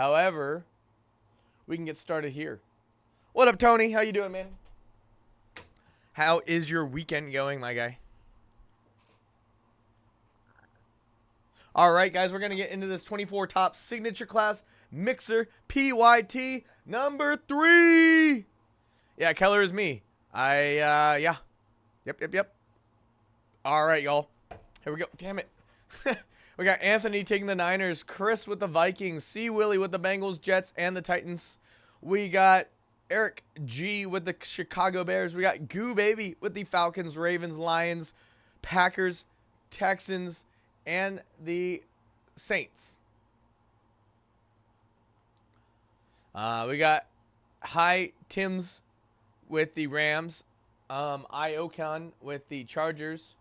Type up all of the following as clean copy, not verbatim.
However, we can get started here. What up, Tony? How you doing, man? How is your weekend going, my guy? All right, guys, we're going to get into this 24 top signature class mixer PYT number 3. Yeah, Keller is me. Yeah. Yep. All right, y'all. Here we go. Damn it. We got Anthony taking the Niners, Chris with the Vikings, C. Willie with the Bengals, Jets, and the Titans. We got Eric G with the Chicago Bears. We got Goo Baby with the Falcons, Ravens, Lions, Packers, Texans, and the Saints. We got Hi Tim's with the Rams, Iocon with the Chargers,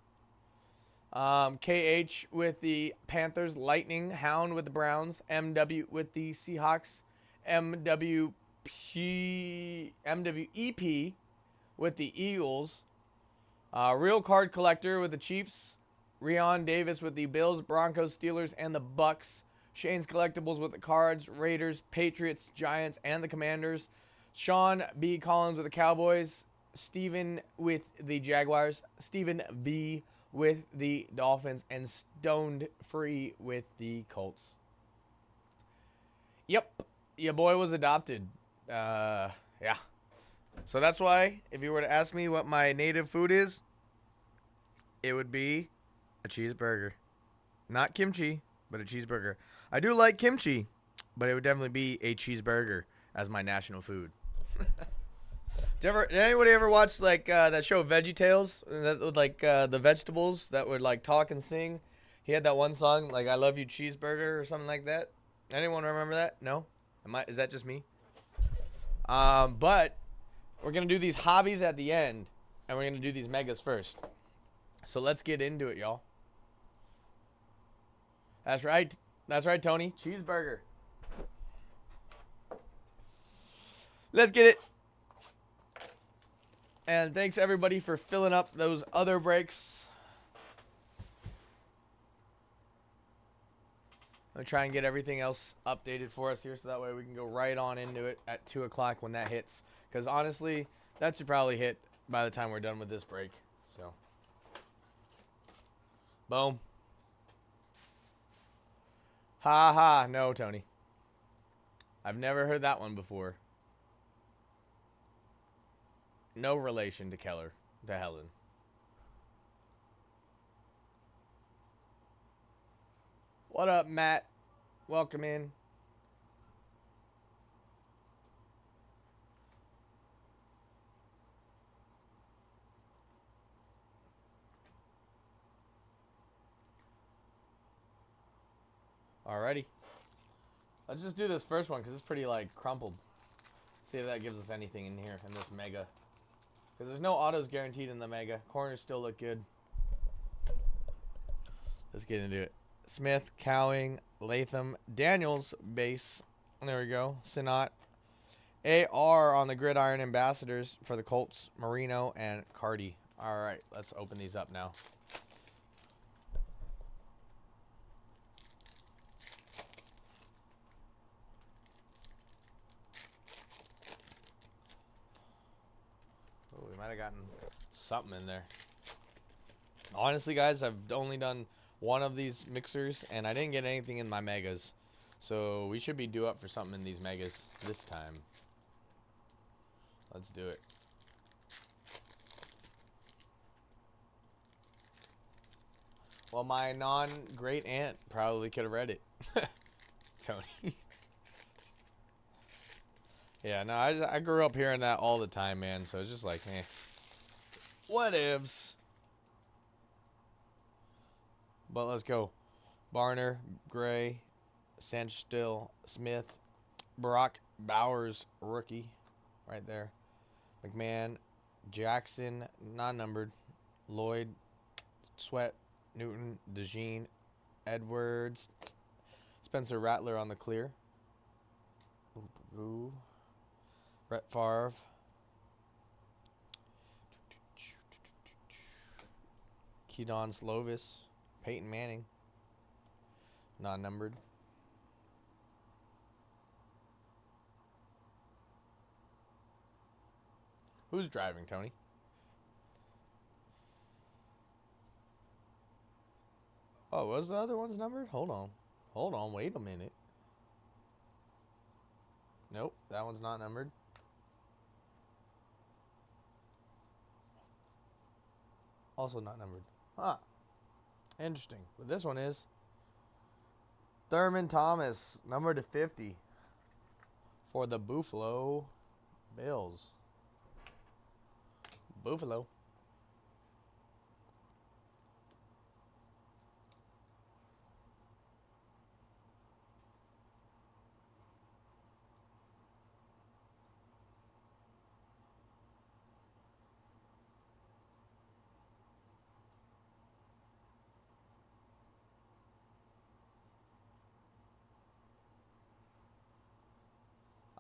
KH with the Panthers, Lightning, Hound with the Browns, MW with the Seahawks, MWEP with the Eagles, Real Card Collector with the Chiefs, Rion Davis with the Bills, Broncos, Steelers, and the Bucks, Shane's Collectibles with the Cards, Raiders, Patriots, Giants, and the Commanders, Sean B. Collins with the Cowboys, Steven with the Jaguars, Steven V. with the Dolphins, and Stoned Free with the Colts. Yep, your boy was adopted. Yeah. So that's why, if you were to ask me what my native food is, it would be a cheeseburger. Not kimchi, but a cheeseburger. I do like kimchi, but it would definitely be a cheeseburger as my national food. Did anybody ever watch like that show VeggieTales? That would like the vegetables that would like talk and sing. He had that one song like "I Love You Cheeseburger" or something like that. Anyone remember that? No? Is that just me? But we're gonna do these hobbies at the end, and we're gonna do these megas first. So let's get into it, y'all. That's right, Tony. Cheeseburger. Let's get it. And thanks, everybody, for filling up those other breaks. I'm going to try and get everything else updated for us here so that way we can go right on into it at 2 o'clock when that hits. Because, honestly, that should probably hit by the time we're done with this break. So, boom. Ha ha. No, Tony. I've never heard that one before. No relation to Keller, to Helen. What up, Matt? Welcome in. Alrighty. Let's just do this first one because it's pretty, like, crumpled. See if that gives us anything in here in this mega. Because there's no autos guaranteed in the mega. Corners still look good. Let's get into it. Smith, Cowing, Latham, Daniels, base. There we go. Sinat. AR on the Gridiron Ambassadors for the Colts, Marino, and Cardi. All right, let's open these up now. Oh, we might have gotten something in there. Honestly, guys, I've only done one of these mixers, and I didn't get anything in my megas. So we should be due up for something in these megas this time. Let's do it. Well, my non-great aunt probably could have read it. Tony. Yeah, no, I grew up hearing that all the time, man. So it's just like, eh. Whatevs. But let's go. Barner, Gray, Sanstill, Smith, Brock Bowers, rookie, right there. McMahon, Jackson, non-numbered, Lloyd, Sweat, Newton, DeJean, Edwards, Spencer Rattler on the clear. Ooh. Brett Favre. Keaton Slovis, Peyton Manning, non-numbered. Who's driving, Tony? Oh, was the other one's numbered? Hold on. Hold on. Wait a minute. Nope, that one's not numbered. Also not numbered. Huh. Interesting. But this one is Thurman Thomas, number to 50 for the Buffalo Bills. Buffalo.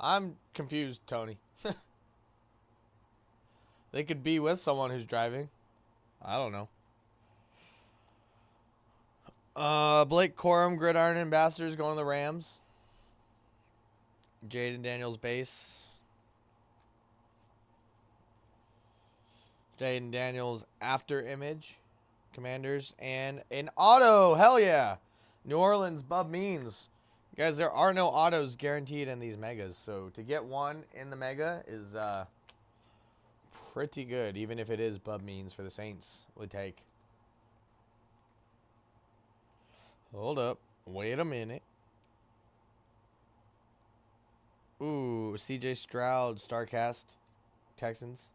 I'm confused, Tony. They could be with someone who's driving. I don't know. Blake Corum, Gridiron Ambassadors, going to the Rams. Jaden Daniels base. Jaden Daniels after image. Commanders. And an auto. Hell yeah. New Orleans, Bub Means. Guys, there are no autos guaranteed in these megas. So to get one in the mega is pretty good. Even if it is Bub Means for the Saints. Would take. Hold up. Wait a minute. Ooh, CJ Stroud, StarCast, Texans.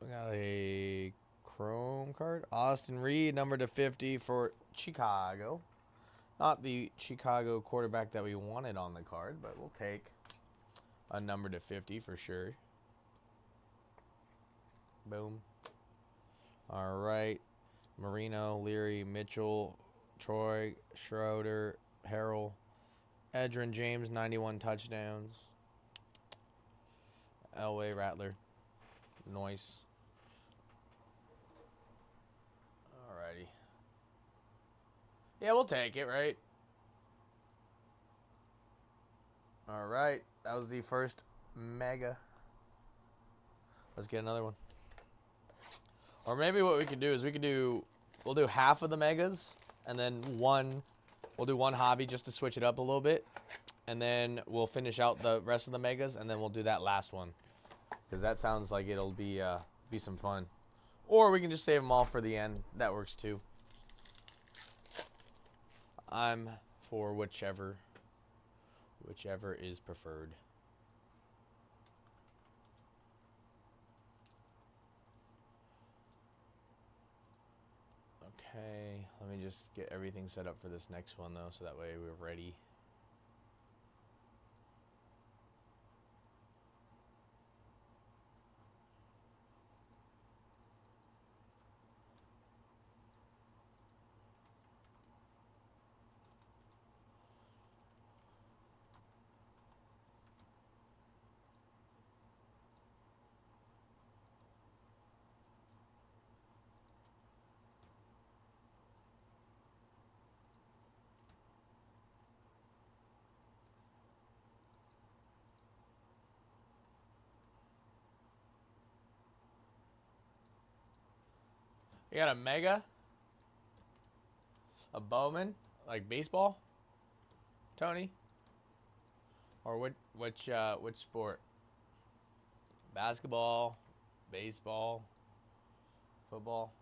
We got a Chrome card. Austin Reed, number to 50 for Chicago. Not the Chicago quarterback that we wanted on the card, but we'll take a number to 50 for sure. Boom. All right. Marino, Leary, Mitchell, Troy, Schroeder, Harrell, Edgerrin James, 91 touchdowns. Elway, Rattler, Noyce. Alrighty. Yeah, we'll take it, right? Alright. That was the first mega. Let's get another one. Or maybe what we could do is we'll do half of the megas, and then we'll do one hobby just to switch it up a little bit, and then we'll finish out the rest of the megas, and then we'll do that last one, because that sounds like it'll be some fun. Or we can just save them all for the end. That works too. I'm for whichever is preferred. Okay, let me just get everything set up for this next one, though, so that way we're ready. You got a mega? A Bowman? Like baseball? Tony? Or which sport? Basketball, baseball, football?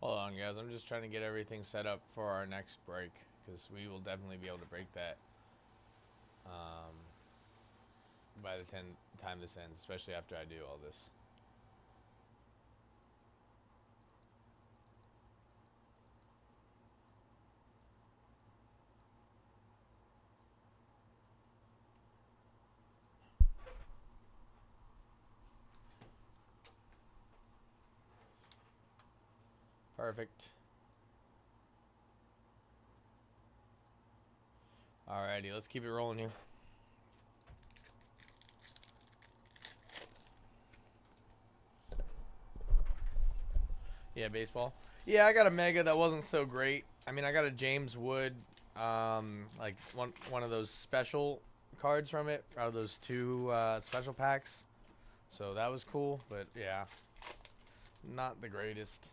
Hold on, guys. I'm just trying to get everything set up for our next break, because we will definitely be able to break that by the time this ends, especially after I do all this. Perfect. Alrighty, let's keep it rolling here. Yeah, baseball. Yeah, I got a mega that wasn't so great. I mean, I got a James Wood, like one of those special cards from it, out of those two special packs. So that was cool, but yeah, not the greatest.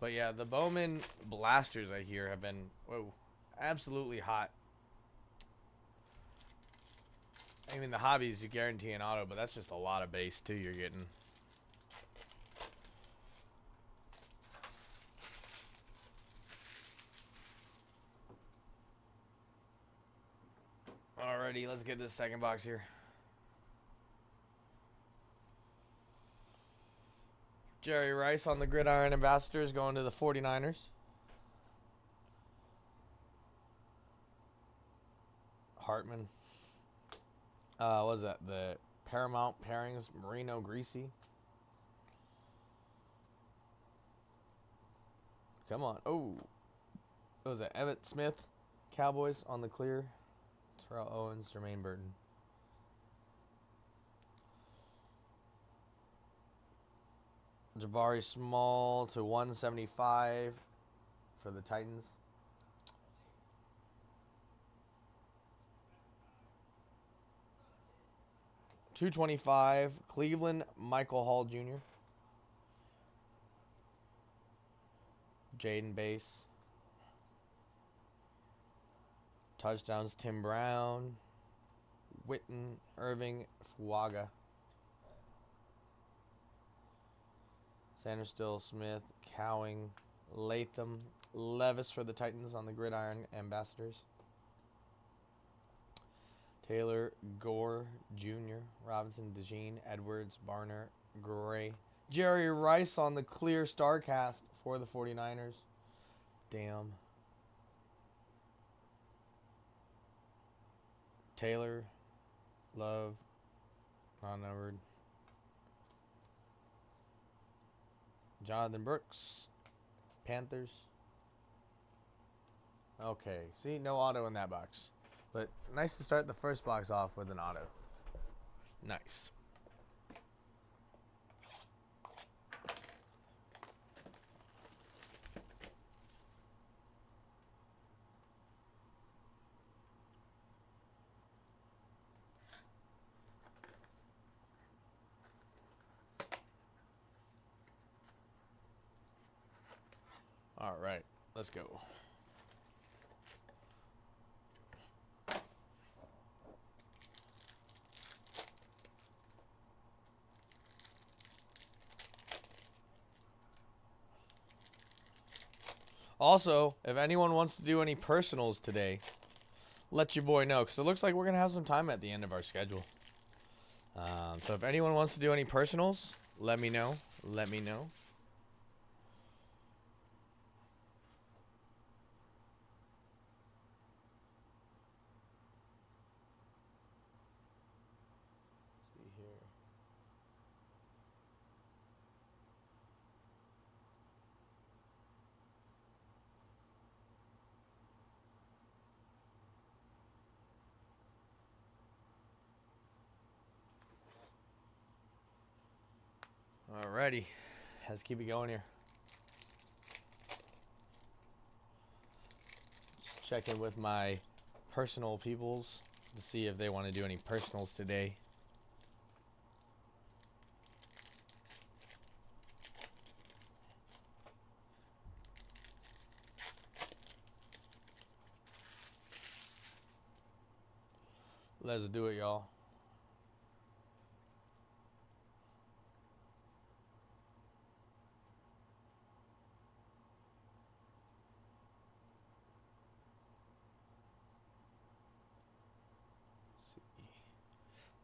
But yeah, the Bowman blasters I hear have been, whoa, absolutely hot. I mean, the hobbies, you guarantee an auto, but that's just a lot of base, too, you're getting. Alrighty, let's get this second box here. Jerry Rice on the Gridiron Ambassadors going to the 49ers. Hartman. What was that? The Paramount Pairings, Marino Greasy. Come on. Oh. What was that? Emmitt Smith, Cowboys on the clear. Terrell Owens, Jermaine Burton. Jabari Small to 175 for the Titans. $225, Cleveland, Michael Hall Jr. Jaden Base. Touchdowns, Tim Brown, Witten, Irving, Fuaga. Sanderstill, Smith, Cowing, Latham, Levis for the Titans on the Gridiron Ambassadors. Taylor, Gore, Jr., Robinson, DeJean, Edwards, Barner, Gray. Jerry Rice on the clear StarCast for the 49ers. Damn. Taylor, Love, non-numbered. Jonathan Brooks, Panthers. Okay, see, no auto in that box. But nice to start the first box off with an auto. Nice. All right, let's go. Also, if anyone wants to do any personals today, let your boy know, because it looks like we're going to have some time at the end of our schedule. So if anyone wants to do any personals, let me know. Let me know. See here. Alrighty, let's keep it going here. Just check in with my personal peoples to see if they want to do any personals today. Let's do it, y'all.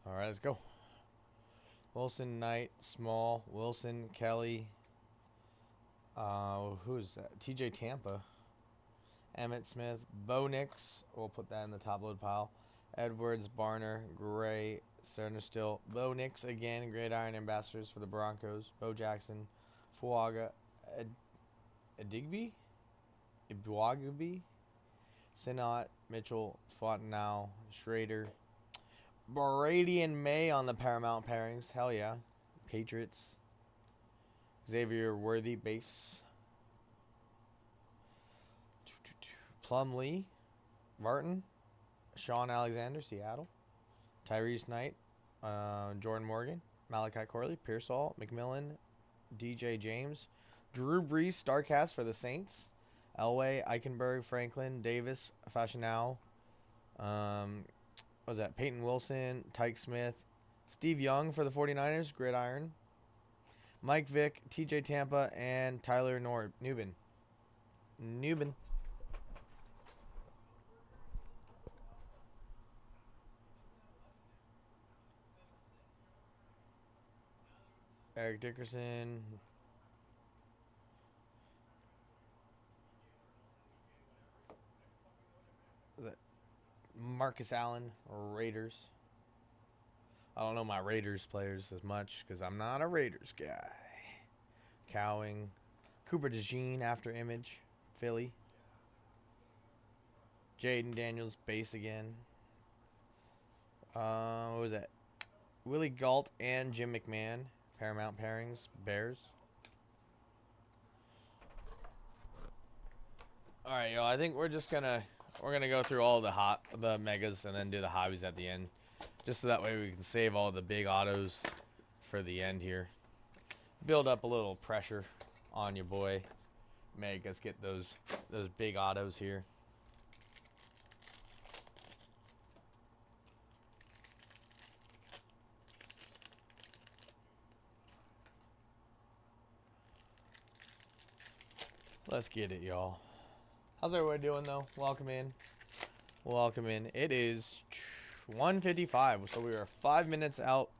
All right, let's go. Wilson, Knight, Small, Wilson, Kelly. Who's that? TJ Tampa. Emmitt Smith, Bo Nix. We'll put that in the top load pile. Edwards, Barner, Gray, Cerner still. Bo Nix again, Gridiron ambassadors for the Broncos. Bo Jackson, Fuaga, Adigby, Ibuagabi, Sinat, Mitchell, Fontenau, Schrader, Brady and May on the Paramount pairings. Hell yeah. Patriots. Xavier Worthy base. Plumlee, Martin, Sean Alexander, Seattle. Tyrese Knight, Jordan Morgan, Malachi Corley, Pearsall, McMillan, DJ James, Drew Brees, StarCast for the Saints. Elway, Eichenberg, Franklin, Davis, Fashionow. What was that? Peyton Wilson, Tyke Smith, Steve Young for the 49ers, Gridiron. Mike Vick, TJ Tampa, and Tyler Nubin. Eric Dickerson. Was it Marcus Allen, Raiders? I don't know my Raiders players as much because I'm not a Raiders guy. Cowing. Cooper DeJean after Image, Philly. Jaden Daniels, base again. What was that? Willie Galt and Jim McMahon, Paramount pairings, Bears. All right, yo. I think we're gonna go through all the megas and then do the hobbies at the end, just so that way we can save all the big autos for the end here. Build up a little pressure on your boy. Make us get those big autos here. Let's get it, y'all. How's everybody doing, though? Welcome in. Welcome in. It is 1:55, so we are 5 minutes out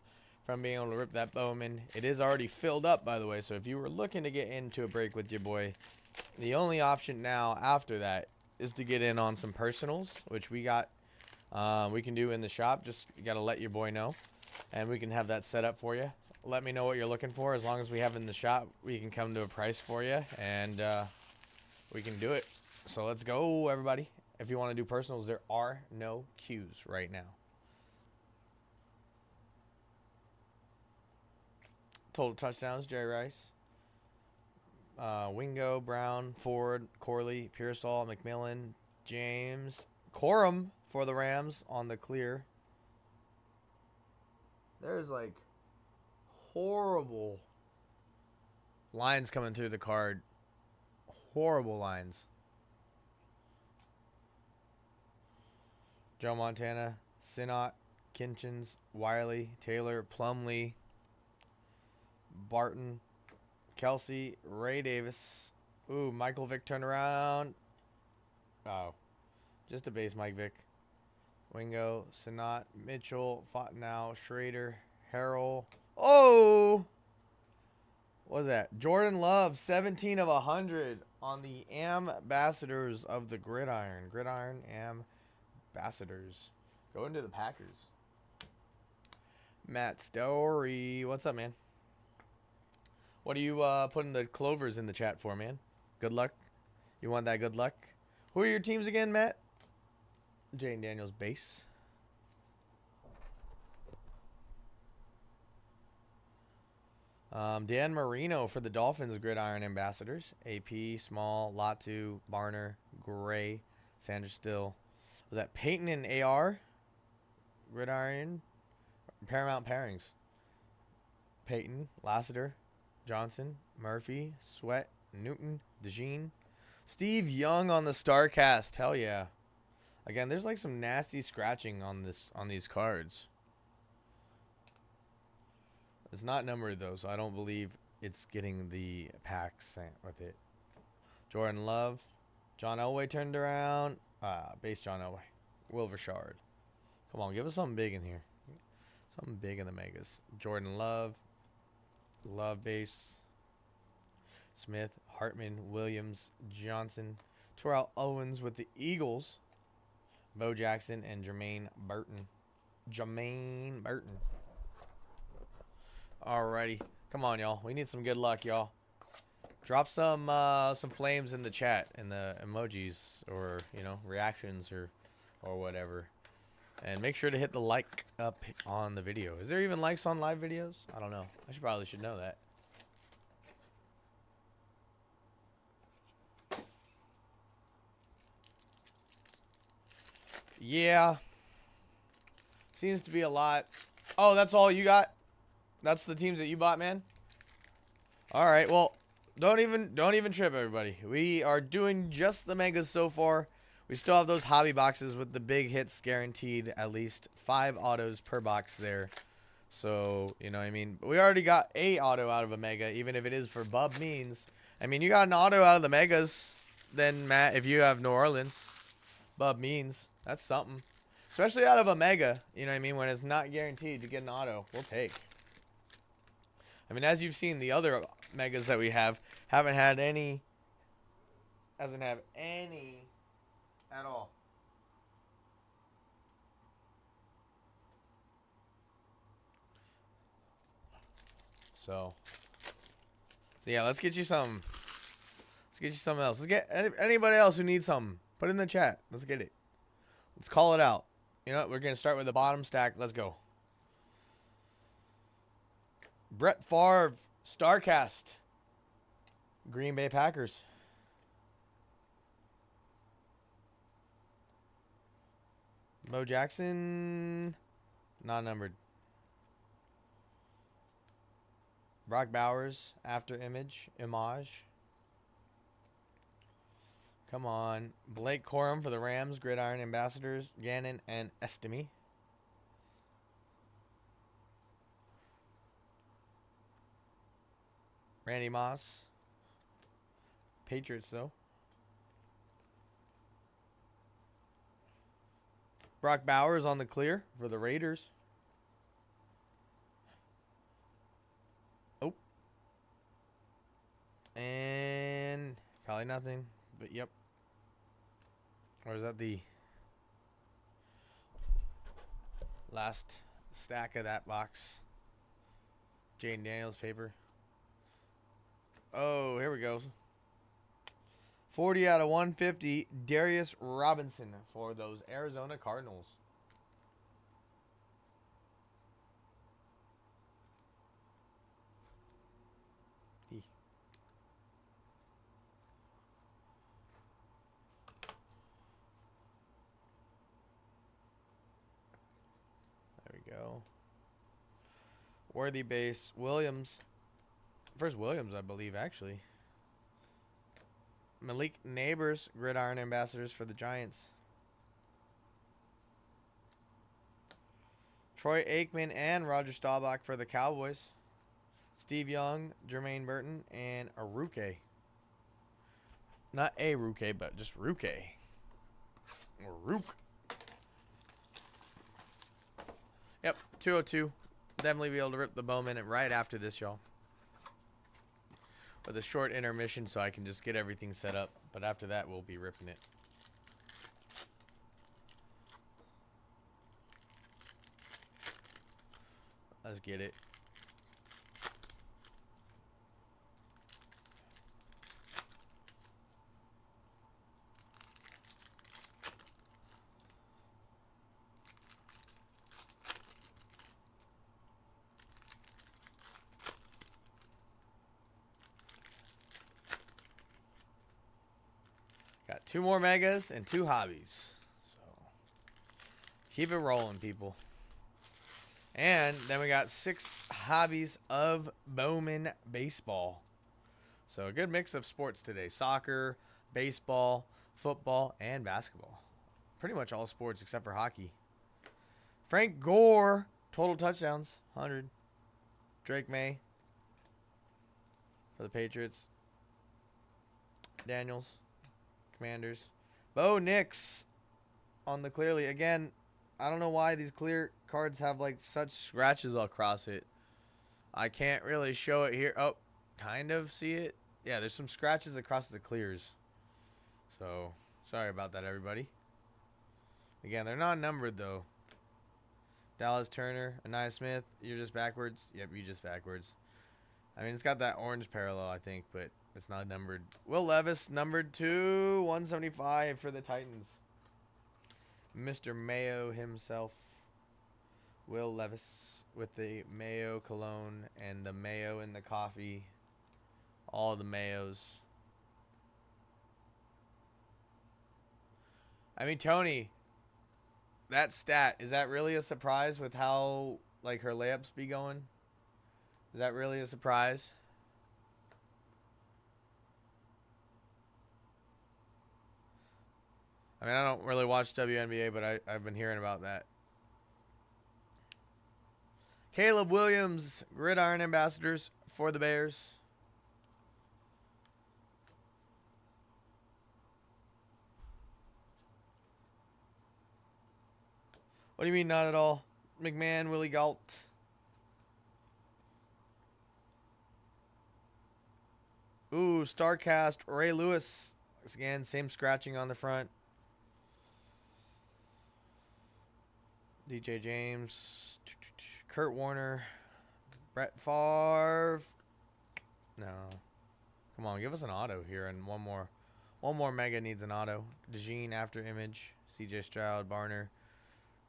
from being able to rip that Bowman. It is already filled up, by the way, so if you were looking to get into a break with your boy, the only option now after that is to get in on some personals, which we got. We can do in the shop. Just you got to let your boy know, and we can have that set up for you. Let me know what you're looking for. As long as we have it in the shop, we can come to a price for you, and we can do it. So let's go, everybody. If you want to do personals, there are no queues right now. Total touchdowns, Jerry Rice. Wingo, Brown, Ford, Corley, Pearsall, McMillan, James. Corum for the Rams on the clear. There's like horrible lines coming through the card. Horrible lines. Joe Montana, Sinot, Kinchins, Wiley, Taylor, Plumlee, Barton, Kelsey, Ray Davis. Ooh, Michael Vick turned around. Oh, just a base Mike Vick. Wingo, Sinot, Mitchell, Fontenau, Schrader, Harrell. Oh! What was that? Jordan Love, 17 of 100 on the ambassadors of the Gridiron. Gridiron ambassadors. Go into the Packers. Matt Story. What's up, man? What are you putting the clovers in the chat for, man? Good luck. You want that good luck? Who are your teams again, Matt? Jane Daniels base. Dan Marino for the Dolphins Gridiron ambassadors. AP, Small, Latu, Barner, Gray, Sanders Still. Was that Peyton and AR? Gridiron. Paramount pairings. Peyton, Lassiter, Johnson, Murphy, Sweat, Newton, DeJean. Steve Young on the StarCast. Hell yeah. Again, there's like some nasty scratching on these cards. It's not numbered though, so I don't believe it's getting the pack sent with it. Jordan Love. John Elway turned around. Base John Elway. Will Richard. Come on, give us something big in here. Something big in the megas. Jordan Love. Love base. Smith, Hartman, Williams, Johnson. Terrell Owens with the Eagles. Bo Jackson and Jermaine Burton. Jermaine Burton. Alrighty. Come on, y'all. We need some good luck, y'all. Drop some flames in the chat, in the emojis, or, you know, reactions, or whatever. And make sure to hit the like up on the video. Is there even likes on live videos? I don't know. I probably should know that. Yeah. Seems to be a lot. Oh, that's all you got? That's the teams that you bought, man? Alright, well, don't even trip, everybody. We are doing just the megas so far. We still have those hobby boxes with the big hits guaranteed, at least 5 autos per box there. So, you know what I mean? We already got a auto out of a mega, even if it is for Bub Means. I mean, you got an auto out of the megas, then, Matt, if you have New Orleans, Bub Means, that's something. Especially out of a mega, you know what I mean? When it's not guaranteed to get an auto, we'll take. I mean, as you've seen, the other megas that we have haven't had any, hasn't have any at all. So yeah, let's get you some. Let's get you something else. Let's get anybody else who needs something. Put it in the chat. Let's get it. Let's call it out. You know what? We're going to start with the bottom stack. Let's go. Brett Favre, Starcast. Green Bay Packers. Bo Jackson, not numbered. Brock Bowers, after image. Come on. Blake Corum for the Rams, Gridiron Ambassadors, Gannon and Estime. Randy Moss. Patriots, though. Brock Bowers on the clear for the Raiders. Oh. And probably nothing, but yep. Or is that the last stack of that box? Jane Daniels paper. Oh, here we go. 40 out of 150, Darius Robinson for those Arizona Cardinals. There we go. Worthy base, Williams. First Williams, I believe, actually. Malik Neighbors, Gridiron Ambassadors for the Giants. Troy Aikman and Roger Staubach for the Cowboys. Steve Young, Jermaine Burton, and Aruke. Not a Ruke, but just Ruke. Or Rook. Yep, 202. Definitely be able to rip the Bowman right after this, y'all. With a short intermission so I can just get everything set up. But after that, we'll be ripping it. Let's get it. Got 2 more megas and 2 hobbies. So keep it rolling, people. And then we got 6 hobbies of Bowman baseball. So a good mix of sports today. Soccer, baseball, football, and basketball. Pretty much all sports except for hockey. Frank Gore, total touchdowns, 100. Drake May for the Patriots. Daniels. Commanders. Bo Nix on the clearly. Again, I don't know why these clear cards have like such scratches across it. I can't really show it here. Oh, kind of see it. Yeah, there's some scratches across the clears. So, sorry about that, everybody. Again, they're not numbered, though. Dallas Turner, Anaya Smith, you're just backwards? Yep, you're just backwards. I mean, it's got that orange parallel, I think, but it's not numbered. Will Levis, numbered to 175 for the Titans. Mr. Mayo himself. Will Levis with the Mayo cologne and the mayo in the coffee. All the Mayos. I mean, Tony, that stat, is that really a surprise with how, like, her layups be going? Is that really a surprise? I mean, I don't really watch WNBA, but I've been hearing about that. Caleb Williams, Gridiron Ambassadors for the Bears. What do you mean, not at all? McMahon, Willie Galt. Ooh, StarCast, Ray Lewis. Again, same scratching on the front. DJ James. Kurt Warner. Brett Favre. No. Come on, give us an auto here and one more. One more mega needs an auto. DeJean after image. CJ Stroud, Barner.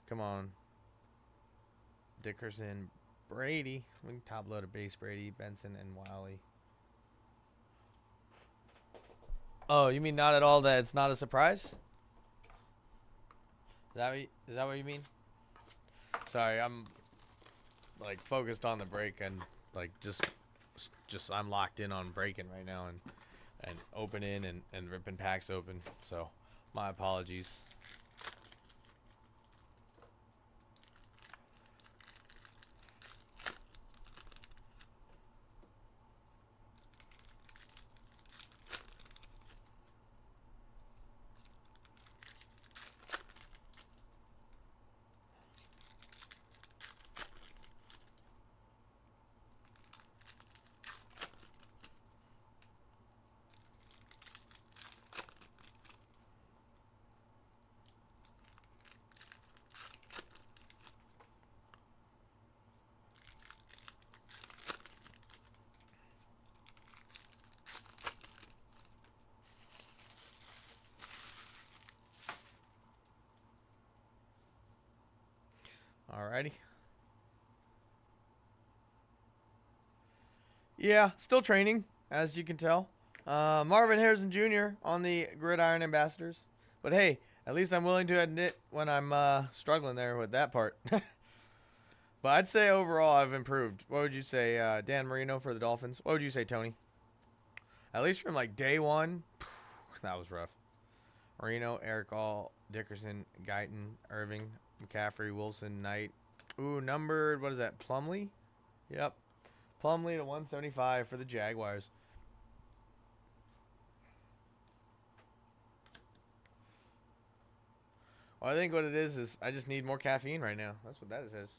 Come on. Dickerson, Brady. We can top load a base Brady, Benson, and Wiley. Oh, you mean not at all that it's not a surprise? Is that what you mean? Sorry, I'm like focused on the break and like just I'm locked in on breaking right now and opening and ripping packs open. So my apologies. Alrighty. Yeah, still training, as you can tell. Marvin Harrison Jr. on the Gridiron Ambassadors. But hey, at least I'm willing to admit when I'm struggling there with that part. But I'd say overall I've improved. What would you say, Dan Marino for the Dolphins? What would you say, Tony? At least from like day one, that was rough. Marino, Eric All, Dickerson, Guyton, Irving, McCaffrey, Wilson, Knight. Ooh, numbered, what is that, Plumlee? Yep. Plumlee to 175 for the Jaguars. Well, I think what it is I just need more caffeine right now. That's what that says.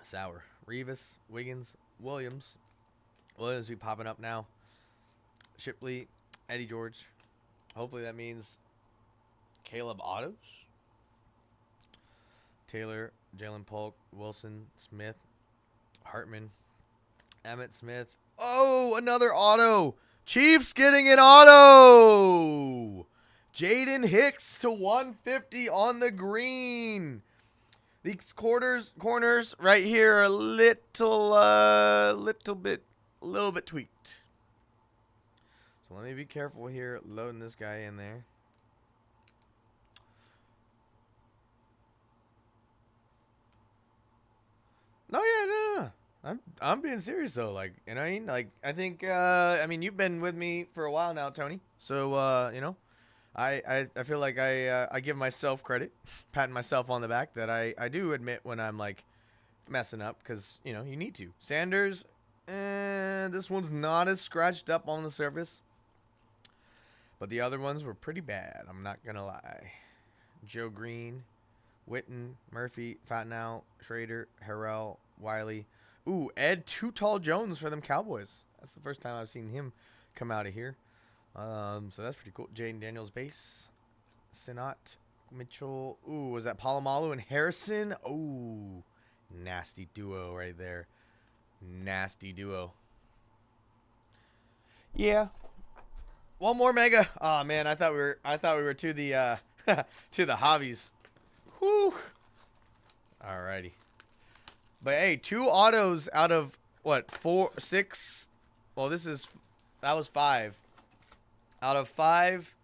Sour. Revis, Wiggins, Williams. Williams be popping up now. Shipley, Eddie George. Hopefully that means Caleb Autos. Taylor, Jalen Polk, Wilson, Smith, Hartman, Emmett Smith. Oh, another auto. Chiefs getting an auto. Jaden Hicks to 150 on the green. These corners right here are a little bit tweaked. So let me be careful here, loading this guy in there. No, yeah, no. I'm being serious though. Like, you know what I mean? Like, I think I mean you've been with me for a while now, Tony. So you know, I feel like I give myself credit, patting myself on the back that I do admit when I'm like messing up because you know you need to. Sanders, this one's not as scratched up on the surface, but the other ones were pretty bad. I'm not gonna lie. Joe Green, Witten, Murphy, Fatnow, Schrader, Harrell, Wiley. Ooh, Ed Too Tall Jones for them Cowboys. That's the first time I've seen him come out of here. So that's pretty cool. Jaden Daniels base. Sinat, Mitchell. Ooh, was that Palomalu and Harrison? Ooh, nasty duo right there. Nasty duo. Yeah. One more mega. Oh man, I thought we were to the to the hobbies. Whew. Alrighty. But hey, 2 autos out of what, 4, 6? Well, that was 5. Out of 5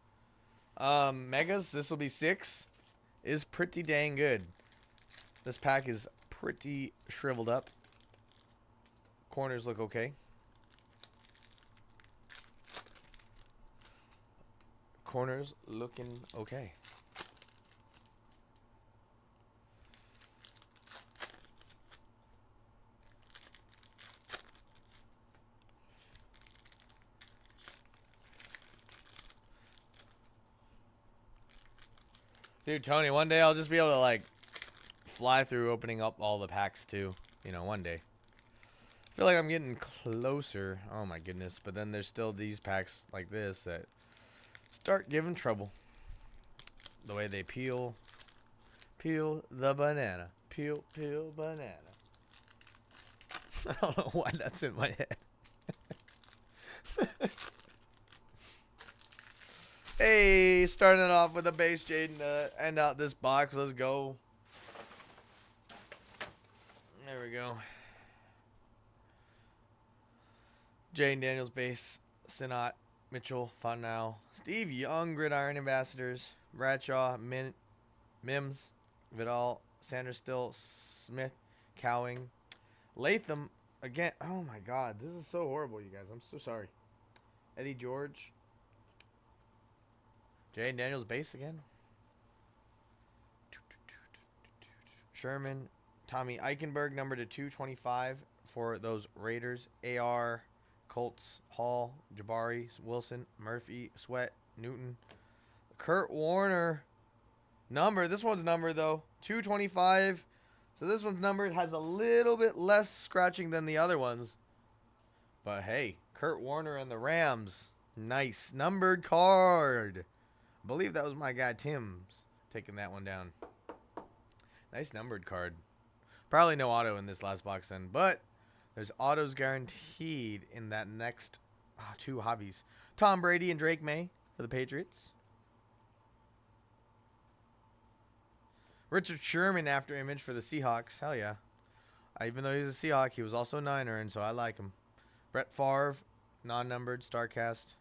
megas, this will be 6. Is pretty dang good. This pack is pretty shriveled up. Corners look okay. Corners looking okay. Dude, Tony, one day I'll just be able to, like, fly through opening up all the packs, too. You know, one day. I feel like I'm getting closer. Oh, my goodness. But then there's still these packs like this that start giving trouble. The way they peel. Peel the banana. Peel banana. I don't know why that's in my head. Hey, starting it off with a base, Jaden, to end out this box. Let's go. There we go. Jaden Daniels base, Sinat, Mitchell, Fontenau, Steve Young, Gridiron Ambassadors, Bradshaw, Mims, Vidal, Sanders Still, Smith, Cowing, Latham, again. Oh my God, this is so horrible, you guys. I'm so sorry. Eddie George. Jaden Daniels base again. Sherman, Tommy Eichenberg, number to 225 for those Raiders. AR, Colts, Hall, Jabari, Wilson, Murphy, Sweat, Newton. Kurt Warner, number. This one's numbered, though. 225. So this one's numbered. Has a little bit less scratching than the other ones. But hey, Kurt Warner and the Rams. Nice. Numbered card. I believe that was my guy Tim's taking that one down. Nice numbered card. Probably no auto in this last box then, but there's autos guaranteed in that next 2 hobbies. Tom Brady and Drake May for the Patriots. Richard Sherman after image for the Seahawks. Hell yeah. Even though he's a Seahawk, he was also a Niner, and so I like him. Brett Favre, non-numbered, StarCast.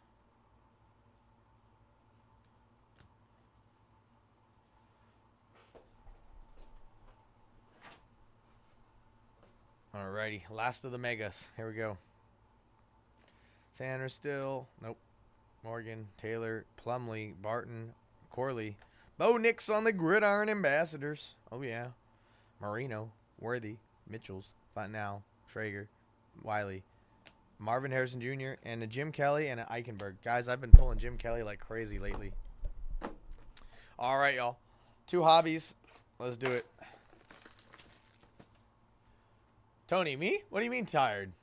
Alrighty, last of the megas. Here we go. Sanders Still. Nope. Morgan, Taylor, Plumlee, Barton, Corley. Bo Nix on the Gridiron Ambassadors. Oh, yeah. Marino, Worthy, Mitchells, Fontenau, Schrager, Wiley, Marvin Harrison Jr., and a Jim Kelly and an Eichenberg. Guys, I've been pulling Jim Kelly like crazy lately. All right, y'all. 2 hobbies. Let's do it. Tony, me? What do you mean tired?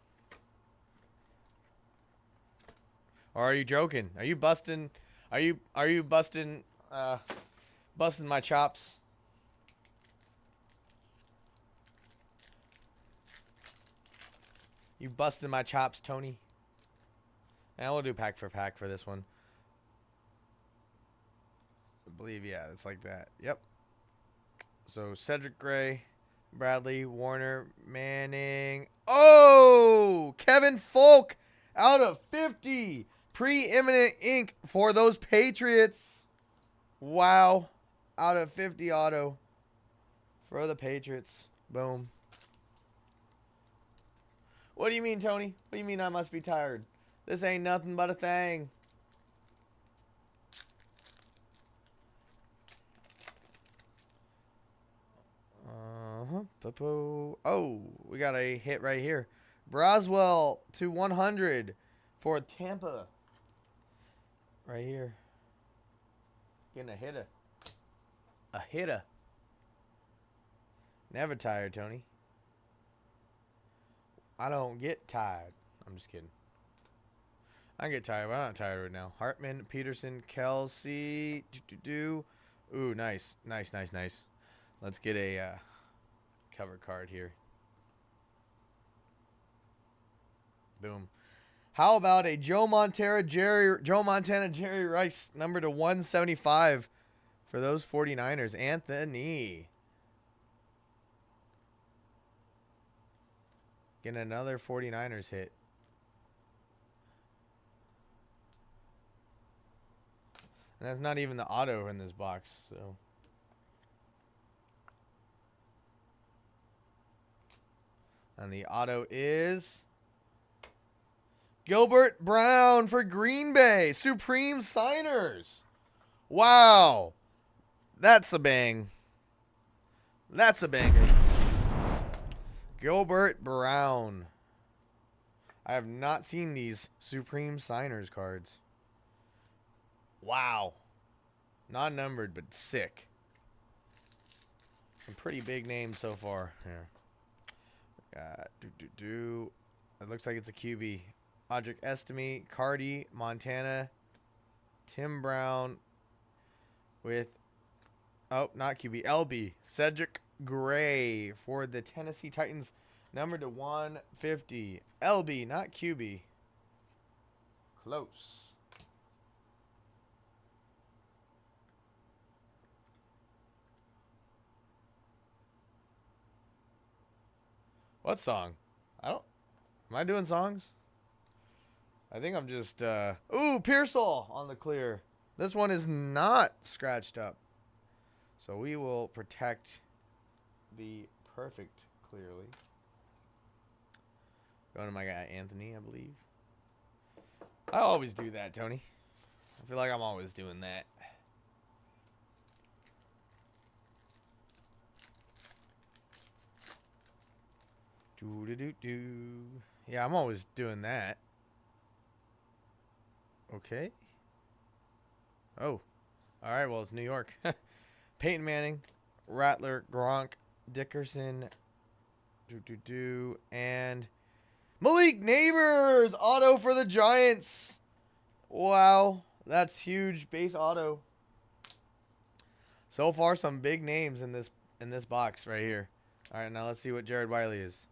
Or are you joking? Are you busting? Are you busting? Busting my chops? You busting my chops, Tony? And we'll do pack for pack for this one. I believe, yeah, it's like that. Yep. So Cedric Gray, Bradley, Warner, Manning. Oh, Kevin Folk out of 50. Preeminent ink for those Patriots. Wow. Out of 50 auto for the Patriots. Boom. What do you mean, Tony? What do you mean I must be tired? This ain't nothing but a thing. Oh, we got a hit right here. Braswell to 100 for Tampa. Right here. Getting a hitter. A hitter. Never tired, Tony. I don't get tired. I'm just kidding. I get tired, but I'm not tired right now. Hartman, Peterson, Kelsey. Ooh, nice. Nice, nice, nice. Let's get a cover card here. Boom. How about a Joe Montana, Jerry Rice, number to 175 for those 49ers. Anthony. Getting another 49ers hit. And that's not even the auto in this box, so. And the auto is Gilbert Brown for Green Bay. Supreme Signers. Wow. That's a bang. That's a banger. Gilbert Brown. I have not seen these Supreme Signers cards. Wow. Not numbered, but sick. Some pretty big names so far here. It looks like it's a QB. Audric Estime, Cardi, Montana, Tim Brown with, oh, not QB, LB, Cedric Gray for the Tennessee Titans, number to 150. LB, not QB. Close. What song? Am I doing songs? I think I'm just, ooh, Pearsall on the clear. This one is not scratched up. So we will protect the perfect clearly. Going to my guy, Anthony, I believe. I always do that, Tony. I feel like I'm always doing that. Yeah, I'm always doing that. Okay. Oh. All right, well, it's New York. Peyton Manning, Rattler, Gronk, Dickerson, and Malik Neighbors, auto for the Giants. Wow, that's huge. Base auto. So far, some big names in this box right here. All right, now let's see what Jared Wiley is.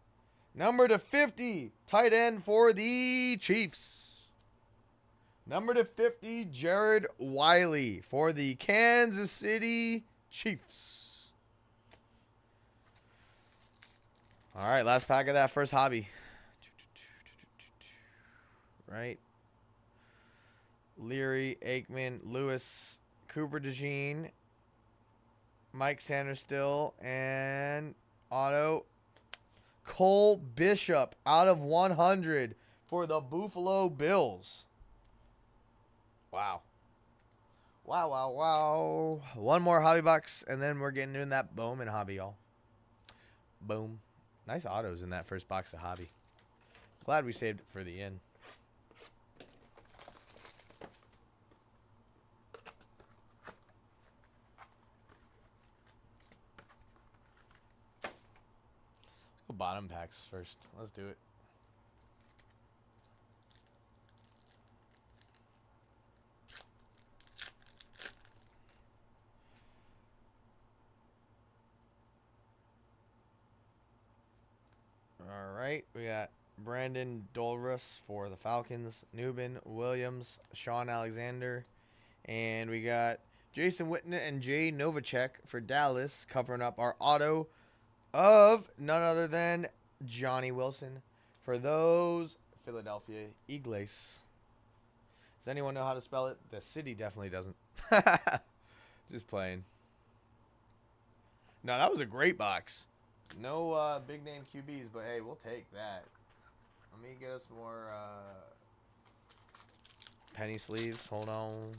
Number to 50, tight end for the Chiefs. Number to 50, Jared Wiley for the Kansas City Chiefs. All right, last pack of that first hobby. Right. Leary, Aikman, Lewis, Cooper DeJean, Mike Sanderstill, and auto Cole Bishop out of 100 for the Buffalo Bills. Wow. Wow, wow, wow. One more hobby box, and then we're getting into that Bowman hobby, y'all. Boom. Nice autos in that first box of hobby. Glad we saved it for the end. Let's go bottom packs first. Let's do it. All right, we got Brandon Dolrus for the Falcons, Newman, Williams, Sean Alexander, and we got Jason Witten and Jay Novacek for Dallas, covering up our auto of none other than Johnny Wilson for those Philadelphia Eagles. Does anyone know how to spell it? The city definitely doesn't. Just playing. No, that was a great box. No big name QBs, but hey, we'll take that. Let me get us more penny sleeves. Hold on.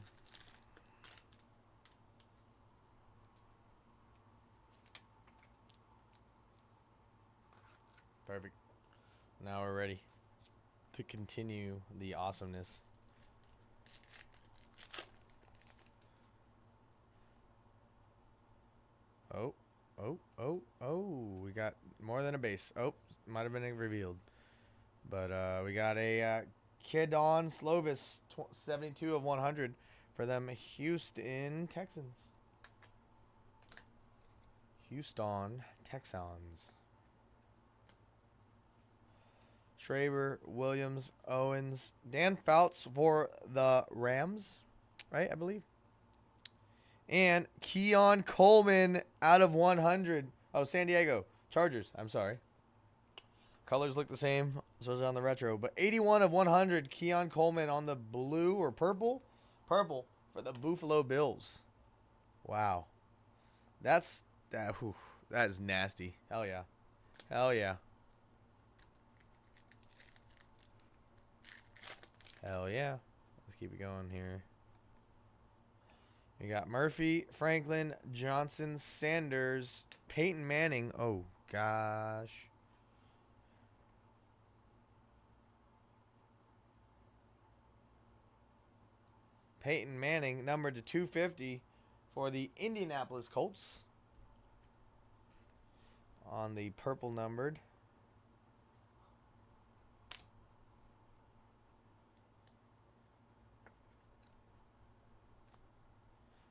Perfect. Now we're ready to continue the awesomeness. Oh. We got more than a base. Oh, might have been revealed. But we got a Kedon Slovis, 72 of 100 for them Houston Texans. Houston Texans. Schreiber, Williams, Owens, Dan Fouts for the Rams, right, I believe. And Keon Coleman out of 100. Oh, San Diego Chargers. I'm sorry. Colors look the same, especially on the retro. But 81 of 100, Keon Coleman on the blue or purple? Purple for the Buffalo Bills. Wow. That is nasty. Hell yeah. Hell yeah. Hell yeah. Let's keep it going here. We got Murphy, Franklin, Johnson, Sanders, Peyton Manning. Oh, gosh. Peyton Manning, numbered to 250 for the Indianapolis Colts. On the purple numbered.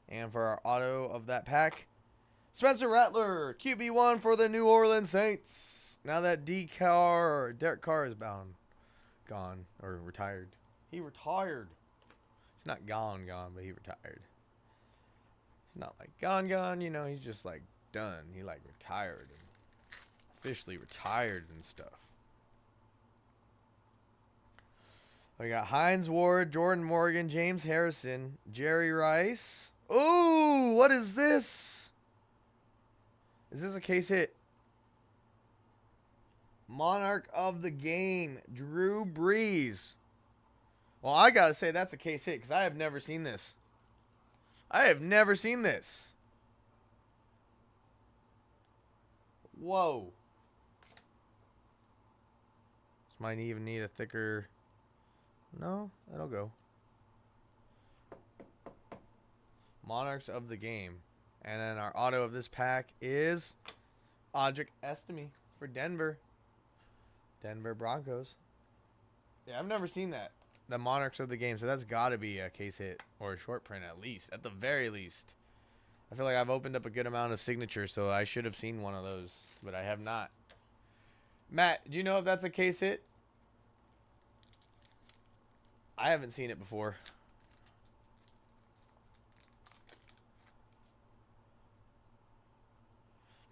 And for our auto of that pack, Spencer Rattler, QB1 for the New Orleans Saints. Now that Derek Carr is gone, or retired. He retired. He's not gone, but he retired. He's not like gone, you know, he's just like done. He like retired and officially retired and stuff. We got Hines Ward, Jordan Morgan, James Harrison, Jerry Rice. Ooh, what is this? Is this a case hit? Monarch of the game, Drew Brees. Well, I got to say that's a case hit because I have never seen this. I have never seen this. Whoa. This might even need a thicker... No, that'll go. Monarchs of the game. And then our auto of this pack is Audric Estime for Denver. Denver Broncos. Yeah, I've never seen that. The Monarchs of the game. So that's got to be a case hit or a short print at least. At the very least. I feel like I've opened up a good amount of signatures, so I should have seen one of those. But I have not. Matt, do you know if that's a case hit? I haven't seen it before.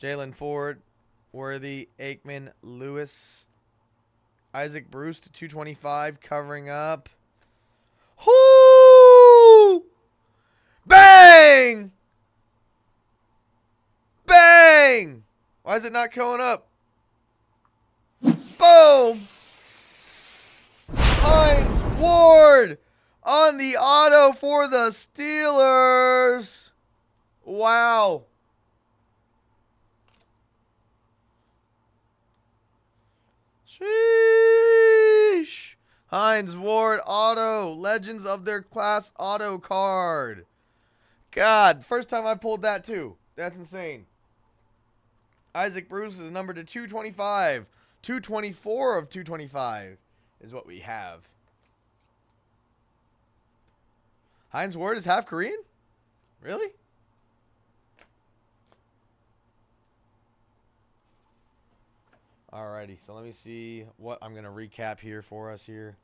Jalen Ford, Worthy, Aikman, Lewis, Isaac Bruce to 225, covering up. Whoo! Bang! Bang! Why is it not going up? Boom! Hines Ward on the auto for the Steelers. Wow. Sheesh. Hines Ward auto. Legends of their class auto card. God, first time I pulled that too. That's insane. Isaac Bruce is numbered to 225. 224 of 225 is what we have. Hines Ward is half Korean? Really? Alrighty, so let me see what I'm going to recap here for us here.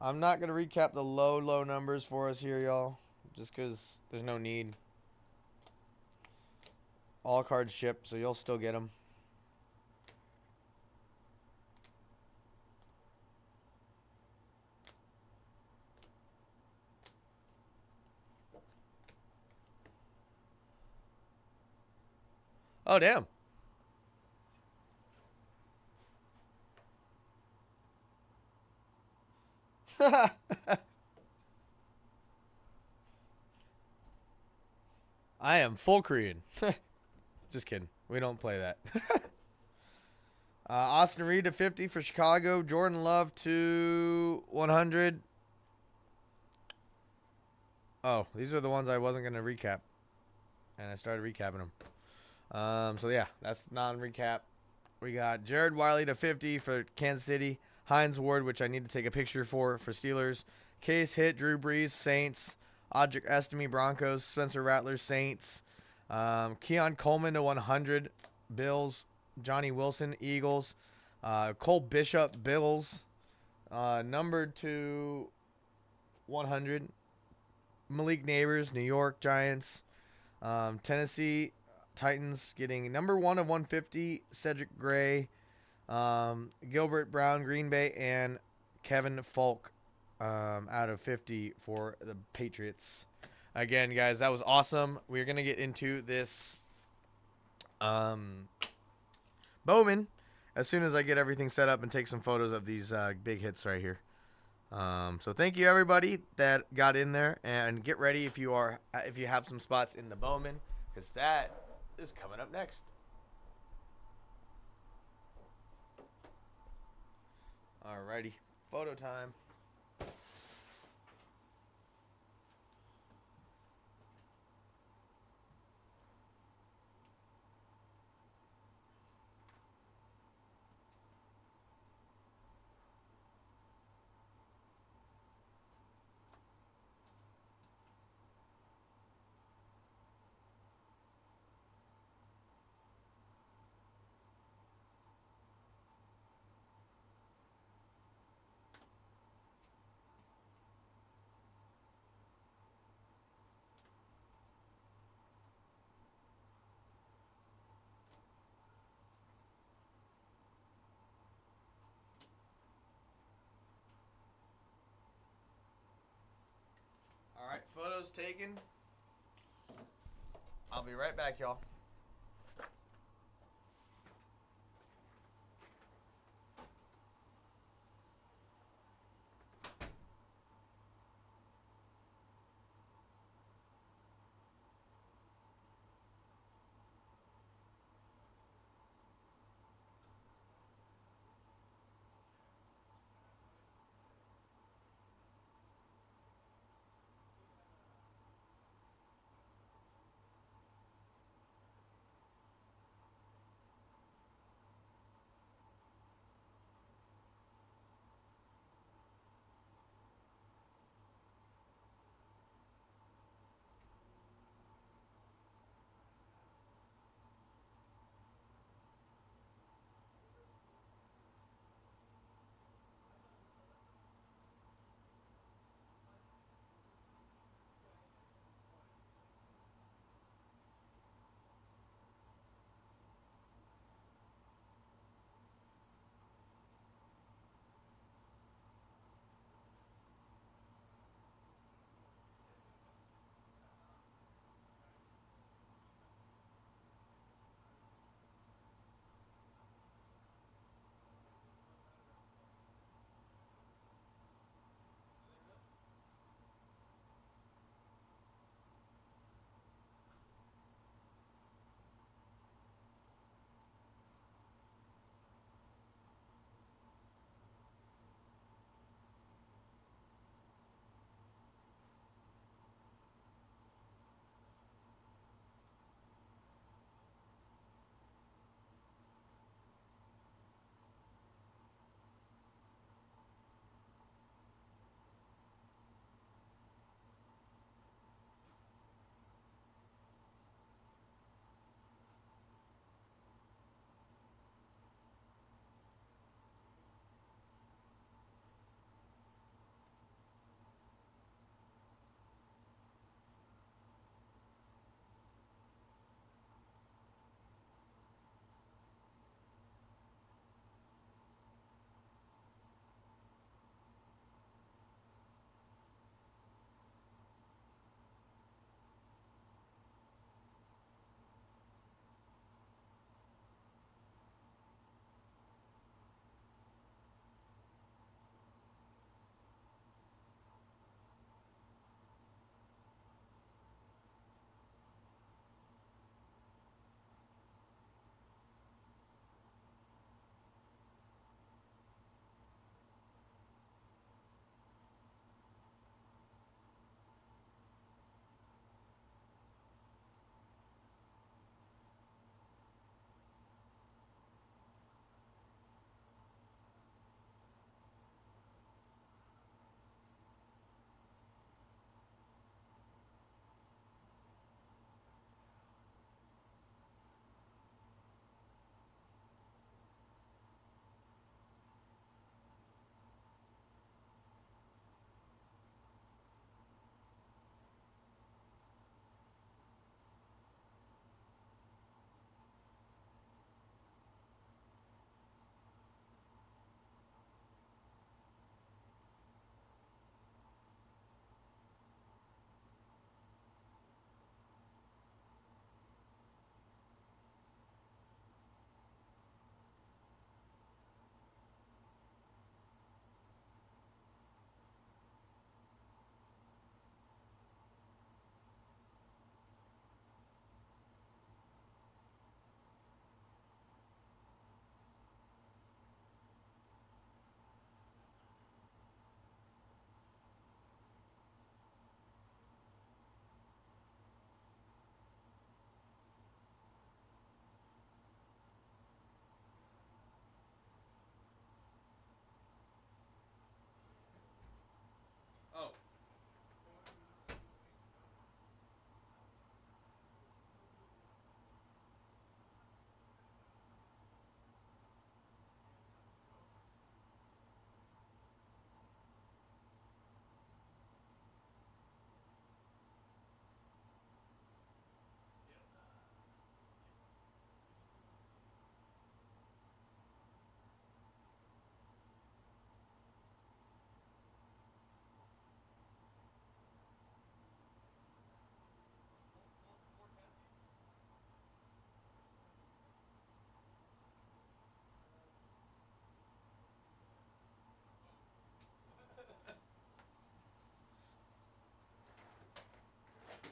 I'm not going to recap the low numbers for us here, y'all. Just because there's no need. All cards shipped, so you'll still get them. Oh, damn. I am full Korean. Just kidding. We don't play that. Austin Reed to 50 for Chicago. Jordan Love to 100. Oh, these are the ones I wasn't going to recap. And I started recapping them. So, yeah, that's non-recap. We got Jared Wiley to 50 for Kansas City. Hines Ward, which I need to take a picture for Steelers. Case Hit, Drew Brees, Saints. Audric Estime, Broncos. Spencer Rattler, Saints. Keon Coleman to 100, Bills. Johnny Wilson, Eagles. Cole Bishop, Bills. Numbered to 100, Malik Neighbors, New York Giants. Tennessee Titans getting number 1 of 150, Cedric Gray. Gilbert Brown, Green Bay, and Kevin Falk out of 50 for the Patriots. Again, guys, that was awesome. We're going to get into this Bowman as soon as I get everything set up and take some photos of these big hits right here. So thank you everybody that got in there, and get ready if you have some spots in the Bowman, because that is coming up next. Alrighty, photo time. Alright, photos taken. I'll be right back, y'all.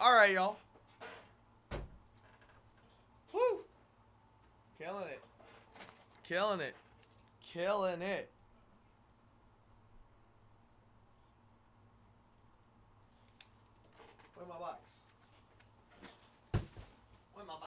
All right, y'all. Woo! Killing it. Killing it. Killing it.